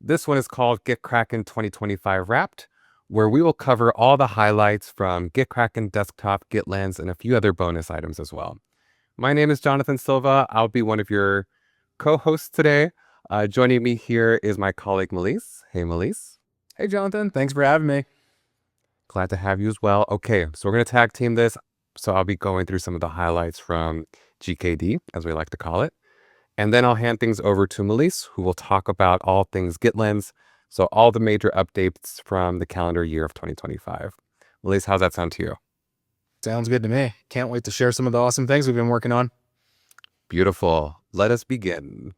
This one is called GitKraken 2025 Wrapped, where we will cover all the highlights from GitKraken Desktop, GitLens, and a few other bonus items as well. My name is Jonathan Silva. I'll be one of your co-hosts today. Joining me here is my colleague, Melise. Hey, Melise. Hey, Jonathan. Thanks for having me. Glad to have you as well. Okay, so we're going to tag team this. So I'll be going through some of the highlights from GKD, as we like to call it. And then I'll hand things over to Melise, who will talk about all things GitLens. So all the major updates from the calendar year of 2025. Melise, how's that sound to you? Sounds good to me. Can't wait to share some of the awesome things we've been working on. Beautiful. Let us begin.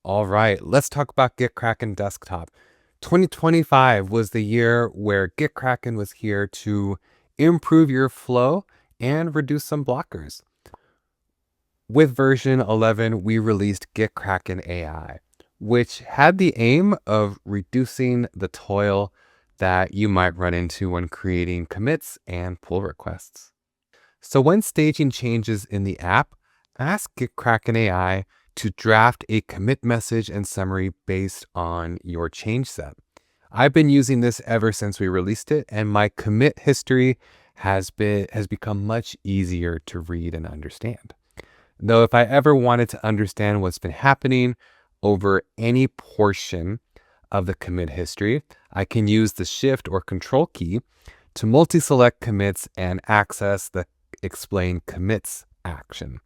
All right, let's talk about GitKraken Desktop. 2025 was the year where GitKraken was here to improve your flow and reduce some blockers. With version 11, we released GitKraken AI, which had the aim of reducing the toil that you might run into when creating commits and pull requests. So when staging changes in the app, ask GitKraken AI to draft a commit message and summary based on your change set. I've been using this ever since we released it, and my commit history has become much easier to read and understand. Though if I ever wanted to understand what's been happening over any portion of the commit history, I can use the Shift or Control key to multi-select commits and access the Explain Commits action.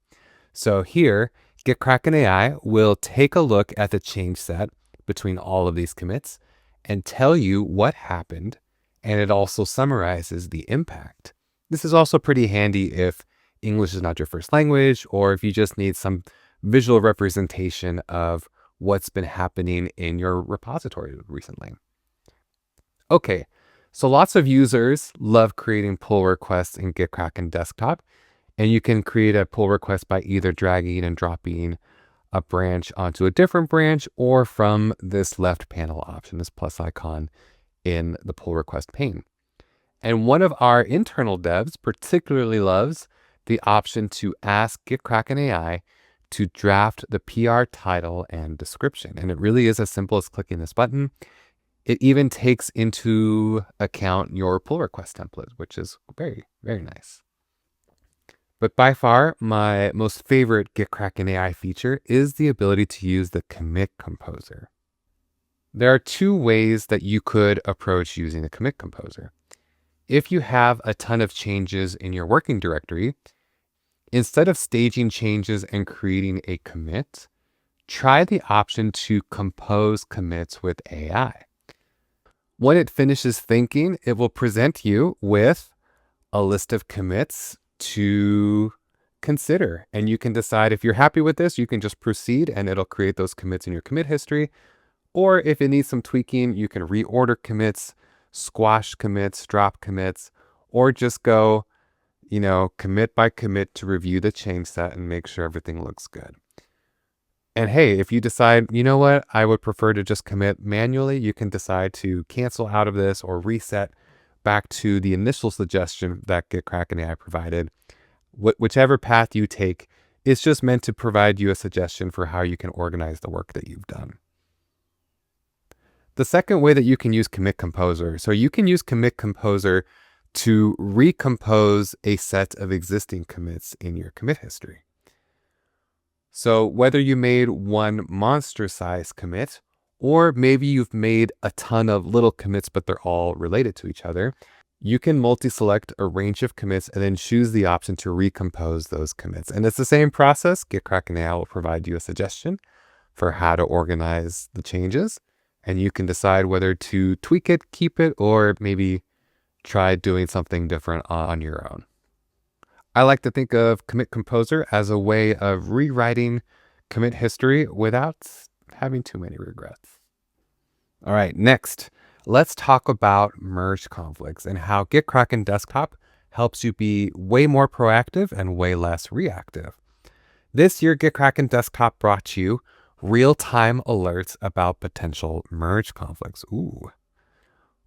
So here, GitKraken AI will take a look at the change set between all of these commits and tell you what happened, and it also summarizes the impact. This is also pretty handy if English is not your first language, or if you just need some visual representation of what's been happening in your repository recently. Okay, so lots of users love creating pull requests in GitKraken Desktop, and you can create a pull request by either dragging and dropping a branch onto a different branch or from this left panel option, this plus icon in the pull request pane. And one of our internal devs particularly loves the option to ask GitKraken AI to draft the PR title and description. And it really is as simple as clicking this button. It even takes into account your pull request template, which is very, very nice. But by far, my most favorite GitKraken AI feature is the ability to use the commit composer. There are two ways that you could approach using the commit composer. If you have a ton of changes in your working directory, instead of staging changes and creating a commit, try the option to compose commits with AI. When it finishes thinking, it will present you with a list of commits to consider. And you can decide if you're happy with this, you can just proceed and it'll create those commits in your commit history. Or if it needs some tweaking, you can reorder commits, squash commits, drop commits, or just go, commit by commit to review the change set and make sure everything looks good. And hey, if you decide, you know what, I would prefer to just commit manually, you can decide to cancel out of this or reset back to the initial suggestion that GitKraken AI provided. Whichever path you take, it's just meant to provide you a suggestion for how you can organize the work that you've done. The second way that you can use Commit Composer, so you can use Commit Composer to recompose a set of existing commits in your commit history. So whether you made one monster size commit, or maybe you've made a ton of little commits, but they're all related to each other, you can multi-select a range of commits and then choose the option to recompose those commits. And it's the same process. GitKraken AI will provide you a suggestion for how to organize the changes, and you can decide whether to tweak it, keep it, or maybe try doing something different on your own. I like to think of Commit Composer as a way of rewriting commit history without having too many regrets. All right, next, let's talk about merge conflicts and how GitKraken Desktop helps you be way more proactive and way less reactive. This year, GitKraken Desktop brought you real-time alerts about potential merge conflicts. Ooh.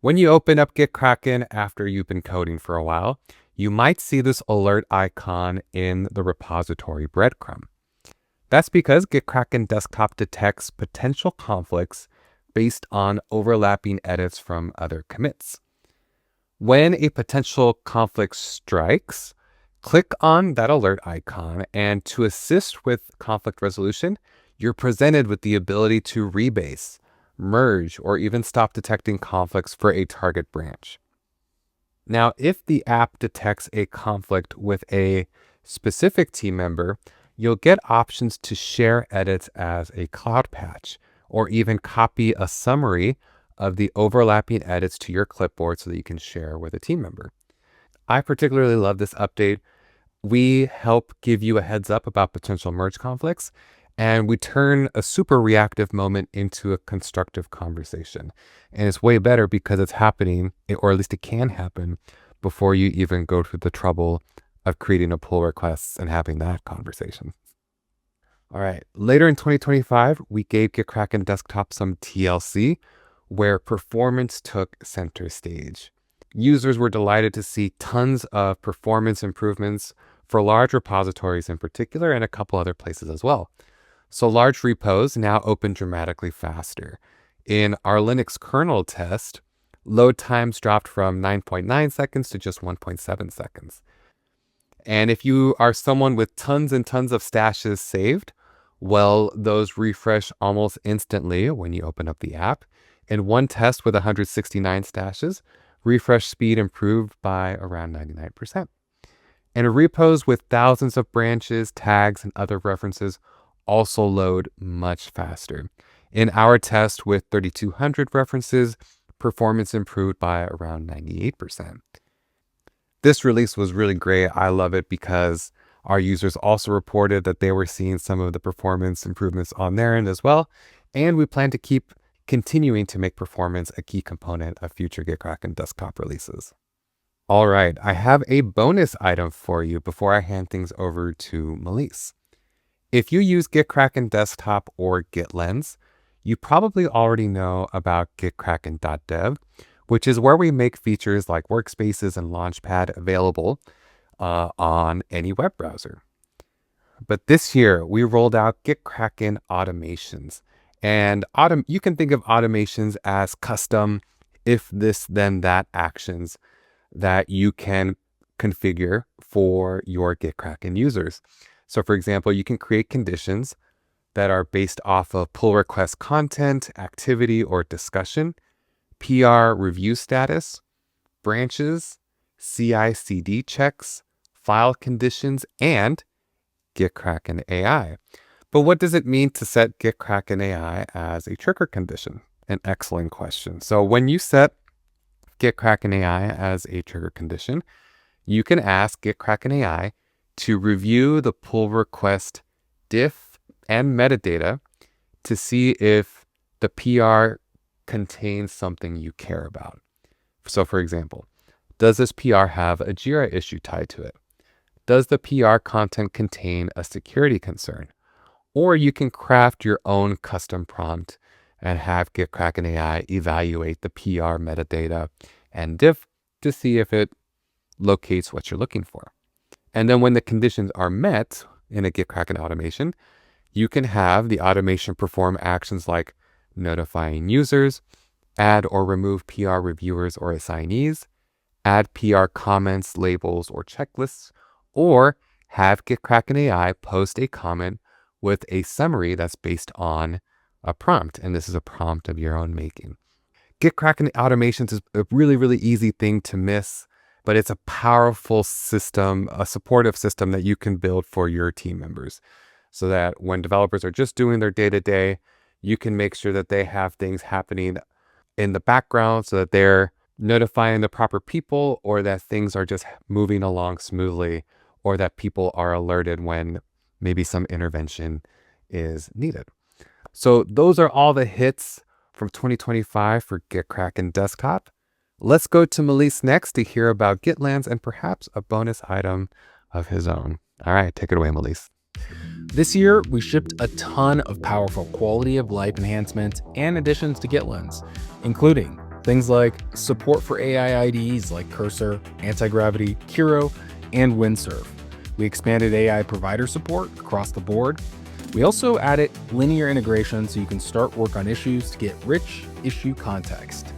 When you open up GitKraken after you've been coding for a while, you might see this alert icon in the repository breadcrumb. That's because GitKraken Desktop detects potential conflicts based on overlapping edits from other commits. When a potential conflict strikes, click on that alert icon, and to assist with conflict resolution, you're presented with the ability to rebase, merge, or even stop detecting conflicts for a target branch. Now, if the app detects a conflict with a specific team member, you'll get options to share edits as a cloud patch, or even copy a summary of the overlapping edits to your clipboard so that you can share with a team member. I particularly love this update. We help give you a heads up about potential merge conflicts, and we turn a super reactive moment into a constructive conversation. And it's way better because it's happening, or at least it can happen, before you even go through the trouble of creating a pull request and having that conversation. All right, later in 2025, we gave GitKraken Desktop some TLC, where performance took center stage. Users were delighted to see tons of performance improvements for large repositories in particular, and a couple other places as well. So large repos now open dramatically faster. In our Linux kernel test, load times dropped from 9.9 seconds to just 1.7 seconds. And if you are someone with tons and tons of stashes saved, well, those refresh almost instantly when you open up the app. In one test with 169 stashes, refresh speed improved by around 99%. And repos with thousands of branches, tags, and other references also load much faster. In our test with 3,200 references, performance improved by around 98%. This release was really great. I love it because our users also reported that they were seeing some of the performance improvements on their end as well. And we plan to keep continuing to make performance a key component of future GitKraken Desktop releases. All right, I have a bonus item for you before I hand things over to Melise. If you use GitKraken Desktop or GitLens, you probably already know about GitKraken.dev, which is where we make features like workspaces and Launchpad available on any web browser. But this year, we rolled out GitKraken automations. And you can think of automations as custom if this, then that actions that you can configure for your GitKraken users. So for example, you can create conditions that are based off of pull request content, activity, or discussion, PR review status, branches, CI/CD checks, file conditions, and GitKraken AI. But what does it mean to set GitKraken AI as a trigger condition? An excellent question. So when you set GitKraken AI as a trigger condition, you can ask GitKraken AI to review the pull request diff and metadata to see if the PR contains something you care about. So for example, does this PR have a Jira issue tied to it? Does the PR content contain a security concern? Or you can craft your own custom prompt and have GitKraken AI evaluate the PR metadata and diff to see if it locates what you're looking for. And then when the conditions are met in a GitKraken automation, you can have the automation perform actions like notifying users, add or remove PR reviewers or assignees, add PR comments, labels, or checklists, or have GitKraken AI post a comment with a summary that's based on a prompt. And this is a prompt of your own making. GitKraken automations is a really, really easy thing to miss, but it's a powerful system, a supportive system that you can build for your team members so that when developers are just doing their day-to-day, you can make sure that they have things happening in the background so that they're notifying the proper people, or that things are just moving along smoothly, or that people are alerted when maybe some intervention is needed. So those are all the hits from 2025 for GitKraken Desktop. Let's go to Melise next to hear about GitLens and perhaps a bonus item of his own. All right, take it away, Melise. This year, we shipped a ton of powerful quality of life enhancements and additions to GitLens, including things like support for AI IDEs like Cursor, Anti-Gravity, Kiro, and Windsurf. We expanded AI provider support across the board. We also added linear integration so you can start work on issues to get rich issue context.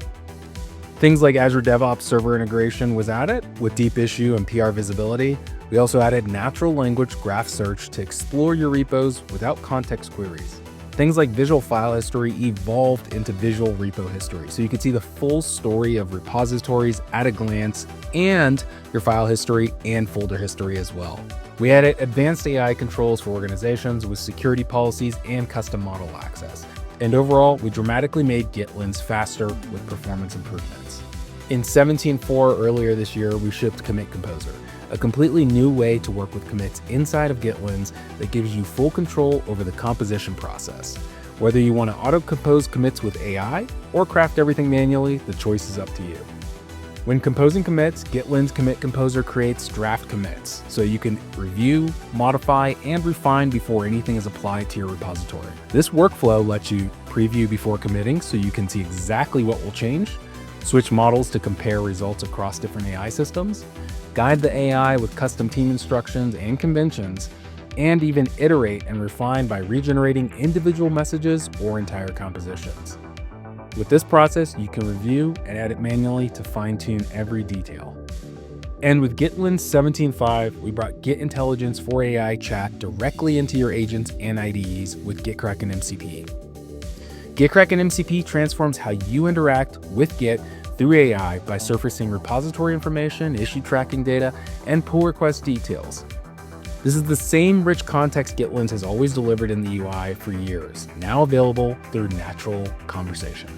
Things like Azure DevOps Server integration was added with deep issue and PR visibility. We also added natural language graph search to explore your repos without context queries. Things like visual file history evolved into visual repo history, so you can see the full story of repositories at a glance and your file history and folder history as well. We added advanced AI controls for organizations with security policies and custom model access. And overall, we dramatically made GitLens faster with performance improvements. In 17.4 earlier this year, we shipped Commit Composer, a completely new way to work with commits inside of GitLens that gives you full control over the composition process. Whether you want to auto-compose commits with AI or craft everything manually, the choice is up to you. When composing commits, GitLens Commit Composer creates draft commits, so you can review, modify, and refine before anything is applied to your repository. This workflow lets you preview before committing so you can see exactly what will change, switch models to compare results across different AI systems, guide the AI with custom team instructions and conventions, and even iterate and refine by regenerating individual messages or entire compositions. With this process, you can review and edit manually to fine-tune every detail. And with GitLens 17.5, we brought Git intelligence for AI chat directly into your agents and IDEs with GitKraken MCP. GitKraken MCP transforms how you interact with Git through AI by surfacing repository information, issue tracking data, and pull request details. This is the same rich context GitLens has always delivered in the UI for years, now available through natural conversation.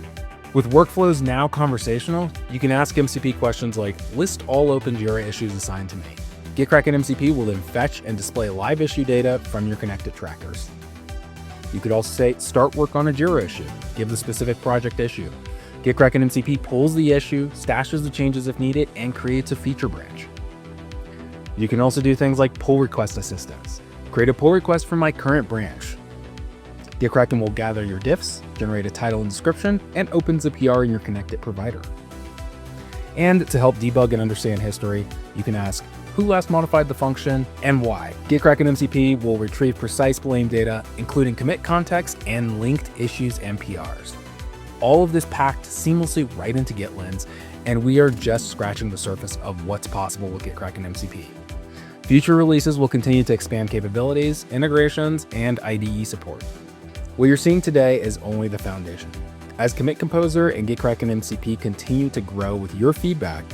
With workflows now conversational, you can ask MCP questions like, list all open Jira issues assigned to me. GitKraken MCP will then fetch and display live issue data from your connected trackers. You could also say, start work on a Jira issue, give the specific project issue. GitKraken MCP pulls the issue, stashes the changes if needed, and creates a feature branch. You can also do things like pull request assistance. Create a pull request from my current branch. GitKraken will gather your diffs, generate a title and description, and opens a PR in your connected provider. And to help debug and understand history, you can ask, who last modified the function and why? GitKraken MCP will retrieve precise blame data, including commit context and linked issues and PRs. All of this packed seamlessly right into GitLens, and we are just scratching the surface of what's possible with GitKraken MCP. Future releases will continue to expand capabilities, integrations, and IDE support. What you're seeing today is only the foundation. As Commit Composer and GitKraken MCP continue to grow with your feedback,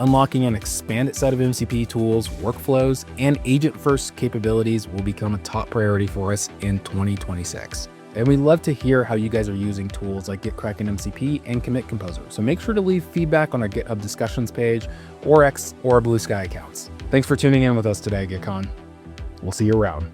unlocking an expanded set of MCP tools, workflows, and agent-first capabilities will become a top priority for us in 2026. And we'd love to hear how you guys are using tools like GitKraken MCP and Commit Composer. So make sure to leave feedback on our GitHub discussions page or X or our Blue Sky accounts. Thanks for tuning in with us today, GitCon. We'll see you around.